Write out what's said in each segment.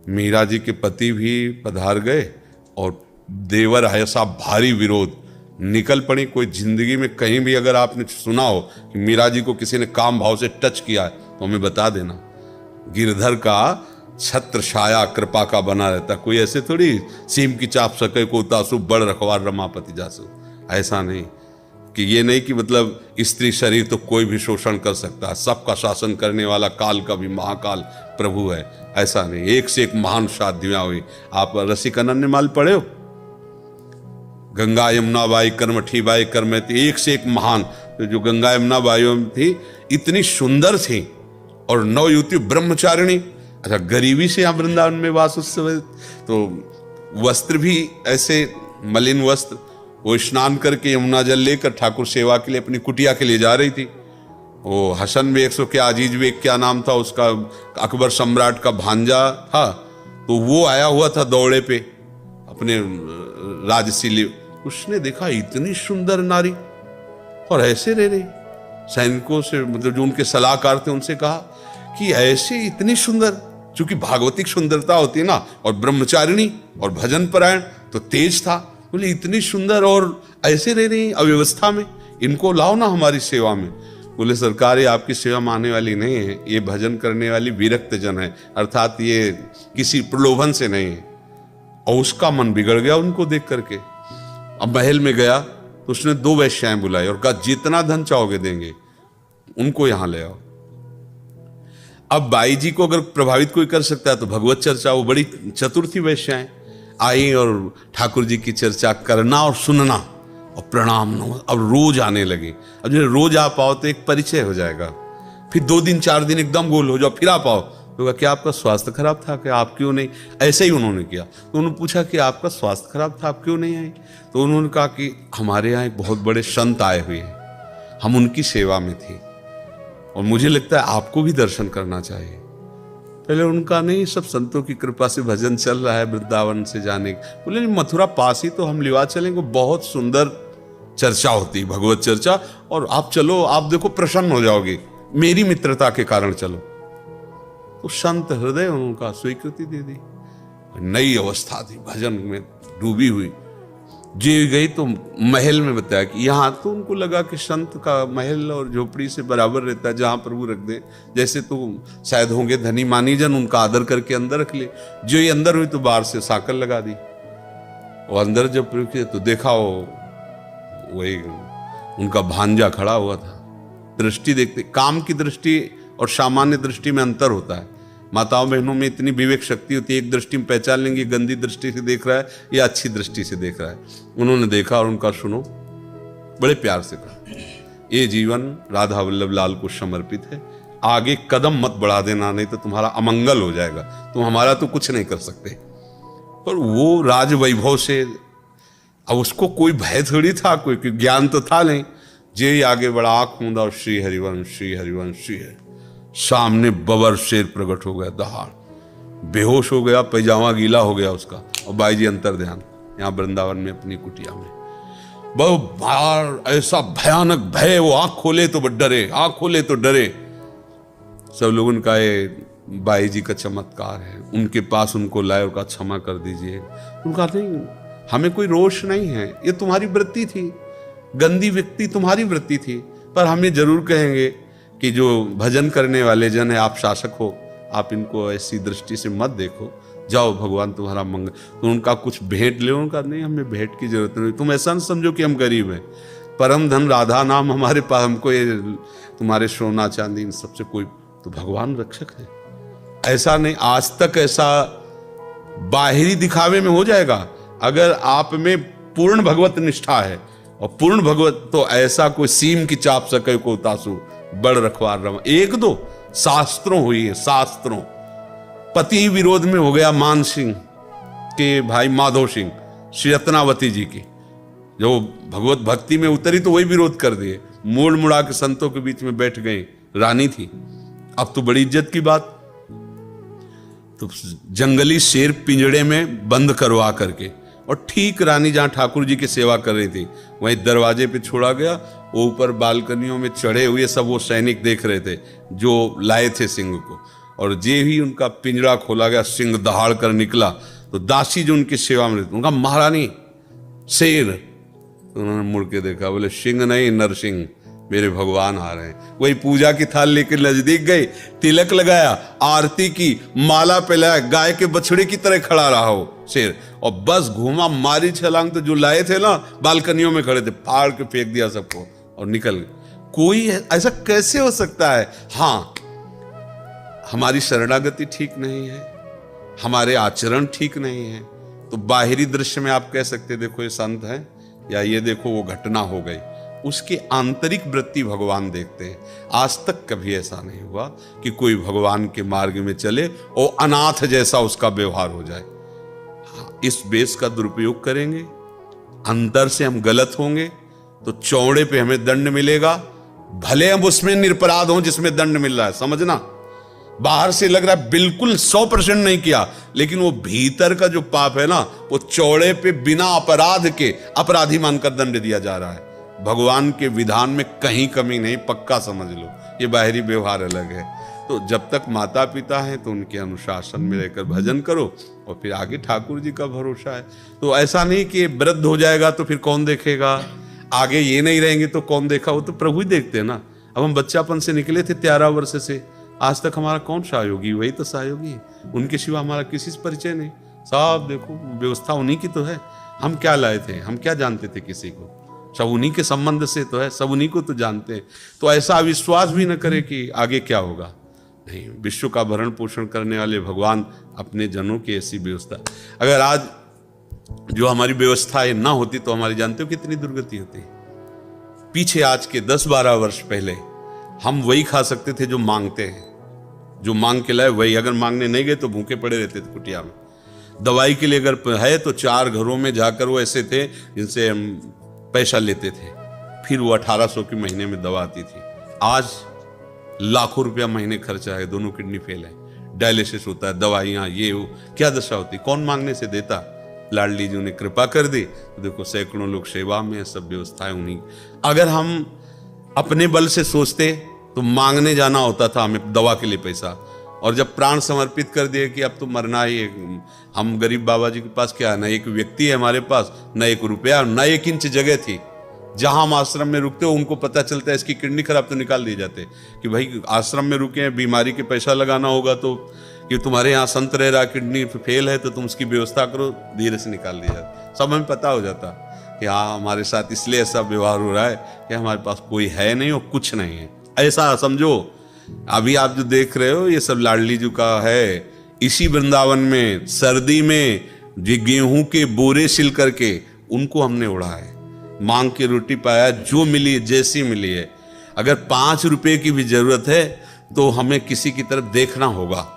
मीरा जी के पति भी पधार गए और देवर ऐसा भारी विरोध, निकल पड़ी। कोई जिंदगी में कहीं भी अगर आपने सुना हो कि मीरा जी को किसी ने काम भाव से टच किया है तो हमें बता देना। गिरधर का छत्र छाया कृपा का बना रहता, कोई ऐसे थोड़ी सीम की चाप सके को तासु बड़ रखवार रमापति जासु। ऐसा नहीं कि ये नहीं कि मतलब स्त्री शरीर तो कोई भी शोषण कर सकता है, सबका शासन करने वाला काल का भी महाकाल प्रभु है, ऐसा नहीं। एक से एक महान शादियां हुई। आप रसिक अनन्य माल पढ़े हो? गंगा यमुना बाई कर्मठी बाई कर्मठी, एक से एक महान। तो जो गंगा यमुना बाई थी इतनी सुंदर थी और नवयुवती ब्रह्मचारिणी। अच्छा, गरीबी से यहाँ वृंदावन में वास उस समय, तो वस्त्र भी ऐसे मलिन वस्त्र, वो स्नान करके यमुना जल लेकर ठाकुर सेवा के लिए अपनी कुटिया के लिए जा रही थी। वो हसन बेग सो क्या अजीज बेग क्या नाम था उसका, अकबर सम्राट का भांजा था, तो वो आया हुआ था दौड़े पे अपने राजसीले। उसने देखा इतनी सुंदर नारी और ऐसे रह रही। सैनिकों से मतलब जो उनके सलाहकार थे उनसे कहा कि ऐसे इतनी सुंदर, चूंकि भागवतिक सुंदरता होती है ना, और ब्रह्मचारिणी और भजन परायण तो तेज था। बोले इतनी सुंदर और ऐसे रह रही अव्यवस्था में, इनको लाओ ना हमारी सेवा में। बोले सरकार ये आपकी सेवा में आने वाली नहीं है, ये भजन करने वाली विरक्त जन है, अर्थात ये किसी प्रलोभन से नहीं है। और उसका मन बिगड़ गया उनको देख करके। अब महल में गया तो उसने 2 वेश्याएं बुलाई और कहा जितना धन चाहोगे देंगे, उनको यहां ले आओ। अब बाई जी को अगर प्रभावित कोई कर सकता है तो भगवत चर्चा, वो बड़ी चतुर थी वेश्याएं, आई और ठाकुर जी की चर्चा करना और सुनना और प्रणाम न। अब रोज आने लगी। अब जो रोज आ पाओ तो एक परिचय हो जाएगा, फिर 2 दिन 4 दिन एकदम गोल हो जाओ, फिर आ पाओ तो क्या आपका स्वास्थ्य खराब था, क्या आप क्यों नहीं? ऐसे ही उन्होंने किया। तो उन्होंने पूछा कि आपका स्वास्थ्य खराब था, आप क्यों नहीं आए? तो उन्होंने कहा कि हमारे यहाँ एक बहुत बड़े संत आए हुए हैं, हम उनकी सेवा में थे और मुझे लगता है आपको भी दर्शन करना चाहिए। पहले उनका नहीं, सब संतों की कृपा से भजन चल रहा है वृंदावन से जाने। बोले मथुरा पास ही तो हम लिवा चलेंगे, बहुत सुंदर चर्चा होती है भगवत चर्चा, और आप चलो, आप देखो प्रसन्न हो जाओगे, मेरी मित्रता के कारण चलो। तो संत हृदय उनका स्वीकृति दे दी। नई अवस्था थी, भजन में डूबी हुई। जी गई तो महल में बताया कि यहाँ, तो उनको लगा कि संत का महल और झोपड़ी से बराबर रहता है, जहाँ प्रभु रख दे। जैसे तो शायद होंगे धनी मानी जन, उनका आदर करके अंदर रख ले। जो ये अंदर हुई तो बाहर से साकर लगा दी। और अंदर जब रुके तो देखा वही उनका भांजा खड़ा हुआ था। दृष्टि देखते, काम की दृष्टि और सामान्य दृष्टि में अंतर होता है। माताओं बहनों में इतनी विवेक शक्ति होती है, एक दृष्टि में पहचान लेंगे गंदी दृष्टि से देख रहा है या अच्छी दृष्टि से देख रहा है। उन्होंने देखा और उनका सुनो, बड़े प्यार से कहा ये जीवन राधा वल्लभ लाल को समर्पित है, आगे कदम मत बढ़ा देना, नहीं तो तुम्हारा अमंगल हो जाएगा, तुम हमारा तो कुछ नहीं कर सकते। पर वो राज वैभव से, अब उसको कोई भय थोड़ी था, कोई ज्ञान तो था नहीं। जे आगे बढ़ा, आंख मूंदा और श्री हरिवंश श्री हरिवंश श्री हरि। सामने बबर शेर प्रकट हो गया, दहाड़, बेहोश हो गया, पैजामा गीला हो गया उसका। और बाई जी अंतर ध्यान यहाँ वृंदावन में अपनी कुटिया में, बहुत बार ऐसा भयानक भय, वो आंख खोले तो डरे, आंख खोले तो डरे। सब लोग उनका ये बाई जी का चमत्कार है, उनके पास उनको लाए और कहा क्षमा कर दीजिए। उनका नहीं, हमें कोई रोष नहीं है, ये तुम्हारी वृत्ति थी, गंदी व्यक्ति तुम्हारी वृत्ति थी, पर हम ये जरूर कहेंगे कि जो भजन करने वाले जन है, आप शासक हो, आप इनको ऐसी दृष्टि से मत देखो, जाओ भगवान तुम्हारा मंगल। तो उनका कुछ भेंट ले, उनका नहीं, हमें भेंट की जरूरत नहीं, तुम ऐसा न समझो कि हम गरीब हैं, परम धन राधा नाम हमारे पास, हमको ये तुम्हारे सोना चांदी इन सबसे कोई, तो भगवान रक्षक है। ऐसा नहीं, आज तक ऐसा बाहरी दिखावे में हो जाएगा, अगर आप में पूर्ण भगवत निष्ठा है और पूर्ण भगवत, तो ऐसा कोई सीम की चाप सके को तासु बड़ रखवार रमा। 1-2 शास्त्रों हुई है, शास्त्रों। पति विरोध में हो गया मान सिंह के भाई माधव सिंह, श्री रत्नावती जी की, जो भगवत भक्ति में उतरी तो वही विरोध कर दिए, मोड़ मुड़ा के संतों के बीच में बैठ गई, रानी थी। अब तो बड़ी इज्जत की बात, तो जंगली शेर पिंजड़े में बंद करवा करके, और ठीक रानी जहां ठाकुर जी की सेवा कर रही थी वहीं दरवाजे पे छोड़ा गया। ऊपर बालकनियों में चढ़े हुए सब वो सैनिक देख रहे थे जो लाए थे सिंह को, और जे ही उनका पिंजरा खोला गया, सिंह दहाड़ कर निकला, तो दासी जो उनकी सेवा में रहती, उनका महारानी शेर, तो उन्होंने मुड़ के देखा, बोले सिंह नहीं नरसिंह, मेरे भगवान आ रहे हैं। वही पूजा की थाल लेकर नजदीक गए, तिलक लगाया, आरती की, माला पहनाया, गाय के बछड़े की तरह खड़ा रहा हो शेर, और बस घूमा, मारी छलांग, तो जो लाए थे ना बालकनियों में खड़े थे, फाड़ के फेंक दिया सबको और निकल गए। कोई ऐसा कैसे हो सकता है? हाँ, हमारी शरणागति ठीक नहीं है, हमारे आचरण ठीक नहीं है, तो बाहरी दृश्य में आप कह सकते देखो ये संत है, या ये देखो वो घटना हो गई, उसकी आंतरिक वृत्ति भगवान देखते हैं। आज तक कभी ऐसा नहीं हुआ कि कोई भगवान के मार्ग में चले और अनाथ जैसा उसका व्यवहार हो जाए। इस बेस का दुरुपयोग करेंगे, अंतर से हम गलत होंगे, तो चौड़े पे हमें दंड मिलेगा, भले हम उसमें निरपराध हों जिसमें दंड मिल रहा है। समझना, बाहर से लग रहा है बिल्कुल 100% नहीं किया, लेकिन वो भीतर का जो पाप है ना, वो चौड़े पे बिना अपराध के अपराधी मानकर दंड दिया जा रहा है। भगवान के विधान में कहीं कमी नहीं, पक्का समझ लो। ये बाहरी व्यवहार अलग है। तो जब तक माता पिता हैं तो उनके अनुशासन में रहकर भजन करो, और फिर आगे ठाकुर जी का भरोसा है। तो ऐसा नहीं कि वृद्ध हो जाएगा तो फिर कौन देखेगा, आगे ये नहीं रहेंगे तो कौन देखा, वो तो प्रभु ही देखते हैं ना। अब हम बच्चापन से निकले थे 13 वर्ष से, आज तक हमारा कौन सहयोगी? वही तो सहयोगी है, उनके सिवा हमारा किसी से परिचय नहीं। सब देखो व्यवस्था उन्हीं की तो है, हम क्या लाए थे, हम क्या जानते थे किसी को? सब उन्हीं के संबंध से तो है, सब उन्हीं को तो जानते हैं। तो ऐसा अविश्वास भी न करे कि आगे क्या होगा। नहीं, विश्व का भरण पोषण करने वाले भगवान अपने जनों की ऐसी व्यवस्था, अगर आज जो हमारी व्यवस्था ना होती तो हमारी जानते हो कितनी दुर्गति होती। पीछे आज के 10-12 वर्ष पहले हम वही खा सकते थे जो मांगते हैं, जो मांग के लाए वही, अगर मांगने नहीं गए तो भूखे पड़े रहते थे कुटिया में। दवाई के लिए अगर है तो 4 घरों में जाकर वो ऐसे थे जिनसे हम पैसा लेते थे, फिर वो 1800 की महीने में दवा आती थी। आज लाखों रुपया महीने खर्चा है, दोनों किडनी फेल है, डायलिसिस होता है, दवाइयाँ, ये वो, क्या दशा होती, कौन मांगने से देता? लाडली जी ने कृपा कर दी तो देखो सैकड़ों लोग सेवा में, सब व्यवस्थाएं उन्हीं। अगर हम अपने बल से सोचते तो मांगने जाना होता था हमें दवा के लिए पैसा, और जब प्राण समर्पित कर दिए कि अब तो मरना ही है, हम गरीब बाबा जी के पास क्या है, ना एक व्यक्ति है हमारे पास, ना 1 रुपया, ना 1 इंच जगह थी। जहां हम आश्रम में रुकते हो उनको पता चलता है इसकी किडनी खराब, तो निकाल दिए जाते कि भाई आश्रम में रुके हैं, बीमारी के पैसा लगाना होगा तो कि तुम्हारे यहाँ संत रह रहा, किडनी फेल है तो तुम उसकी व्यवस्था करो, धीरे से निकाल दिया जाता। सब हमें पता हो जाता कि हाँ हमारे साथ इसलिए ऐसा व्यवहार हो रहा है कि हमारे पास कोई है नहीं और कुछ नहीं है, ऐसा समझो। अभी आप जो देख रहे हो ये सब लाडली जी का है। इसी वृंदावन में सर्दी में जो गेहूं के बोरे सिल करके उनको हमने उड़ा है, मांग के रोटी पाया, जो मिली जैसी मिली है। अगर 5 रुपए की भी जरूरत है तो हमें किसी की तरफ देखना होगा,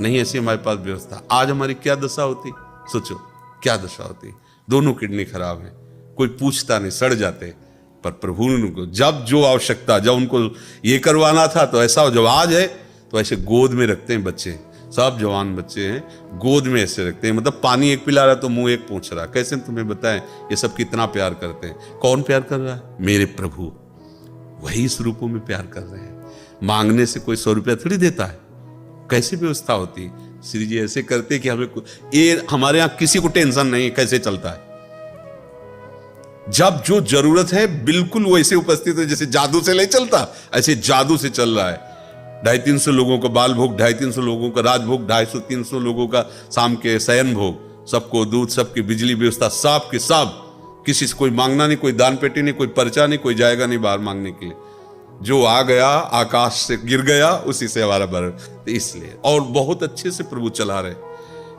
नहीं ऐसी हमारे पास व्यवस्था। आज हमारी क्या दशा होती, सोचो क्या दशा होती। दोनों किडनी खराब है, कोई पूछता नहीं, सड़ जाते। पर प्रभु उनको जब जो आवश्यकता, जब उनको ये करवाना था तो ऐसा, जब आज है तो ऐसे गोद में रखते हैं बच्चे, सब जवान बच्चे हैं, गोद में ऐसे रखते हैं। मतलब पानी एक पिला रहा तो मुंह एक पूछ रहा। कैसे तुम्हें बताएं ये सब कितना प्यार करते हैं? कौन प्यार कर रहा है? मेरे प्रभु, वही इस रूपों में प्यार कर रहे हैं। मांगने से कोई 100 रुपया थोड़ी देता है। कैसी व्यवस्था होती? श्री जी ऐसे करते कि हमें ये, हमारे यहाँ किसी को टेंशन नहीं कैसे चलता है। जब जो जरूरत है बिल्कुल वैसे उपस्थित है, जैसे जादू से नहीं चलता, ऐसे जादू से चल रहा है। 250-300 लोगों का बाल भोग, 250-300 लोगों का राजभोग, 250-300 लोगों का शाम के शयन भोग, सबको दूध, सबकी बिजली व्यवस्था, सब के सब, किसी से कोई मांगना नहीं, कोई दान पेटी नहीं, कोई पर्चा नहीं, कोई जाएगा नहीं बाहर मांगने के लिए। जो आ गया आकाश से गिर गया उसी से हमारा भरण। तो इसलिए और बहुत अच्छे से प्रभु चला रहे।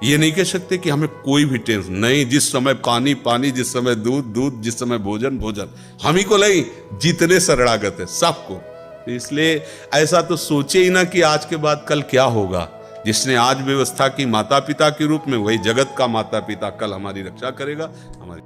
ये नहीं कह सकते कि हमें कोई भी टेंशन नहीं, जिस समय पानी पानी, जिस समय दूध दूध, जिस समय भोजन भोजन, हम ही को नहीं, जितने शरणागत है सबको। इसलिए ऐसा तो सोचे ही ना कि आज के बाद कल क्या होगा। जिसने आज व्यवस्था की माता पिता के रूप में, वही जगत का माता पिता कल हमारी रक्षा करेगा। हमारी